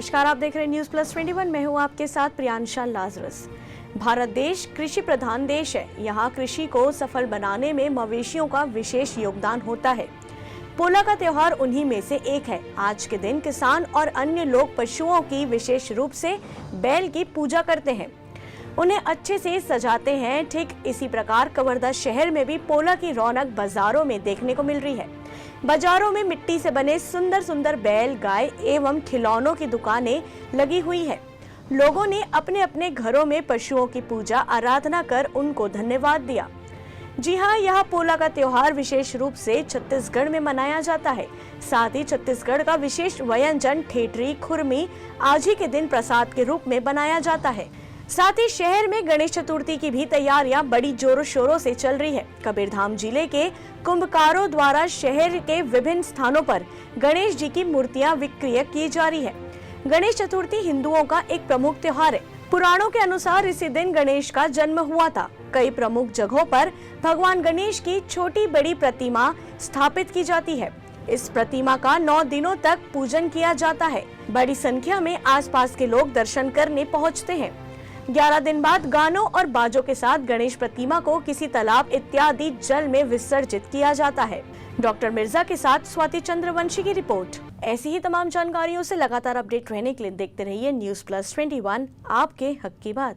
नमस्कार, आप देख रहे हैं न्यूज़ प्लस 21। मैं हूं आपके साथ प्रियांशा लाजरस। भारत देश कृषि प्रधान देश है। यहाँ कृषि को सफल बनाने में मवेशियों का विशेष योगदान होता है। पोला का त्योहार उन्हीं में से एक है। आज के दिन किसान और अन्य लोग पशुओं की विशेष रूप से बैल की पूजा करते हैं, उन्हें अच्छे से सजाते हैं। ठीक इसी प्रकार कवर्धा शहर में भी पोला की रौनक बाजारों में देखने को मिल रही है। बाजारों में मिट्टी से बने सुंदर सुंदर बैल, गाय एवं खिलौनों की दुकानें लगी हुई है। लोगों ने अपने अपने घरों में पशुओं की पूजा आराधना कर उनको धन्यवाद दिया। जी हाँ, यह पोला का त्योहार विशेष रूप से छत्तीसगढ़ में मनाया जाता है। साथ ही छत्तीसगढ़ का विशेष व्यंजन ठेठरी खुरमी आज ही के दिन प्रसाद के रूप में बनाया जाता है। साथ ही शहर में गणेश चतुर्थी की भी तैयारियां बड़ी जोरों शोरों से चल रही है। कबीरधाम जिले के कुंभकारों द्वारा शहर के विभिन्न स्थानों पर गणेश जी की मूर्तियां विक्रय की जा रही है। गणेश चतुर्थी हिंदुओं का एक प्रमुख त्योहार है। पुराणों के अनुसार इसी दिन गणेश का जन्म हुआ था। कई प्रमुख जगहों पर भगवान गणेश की छोटी बड़ी प्रतिमा स्थापित की जाती है। इस प्रतिमा का 9 दिनों तक पूजन किया जाता है। बड़ी संख्या में आसपास के लोग दर्शन करने पहुंचते हैं। 11 दिन बाद गानों और बाजों के साथ गणेश प्रतिमा को किसी तालाब इत्यादि जल में विसर्जित किया जाता है। डॉक्टर मिर्जा के साथ स्वाति चंद्रवंशी की रिपोर्ट। ऐसी ही तमाम जानकारियों से लगातार अपडेट रहने के लिए देखते रहिए न्यूज़ प्लस 21, आपके हक की बात।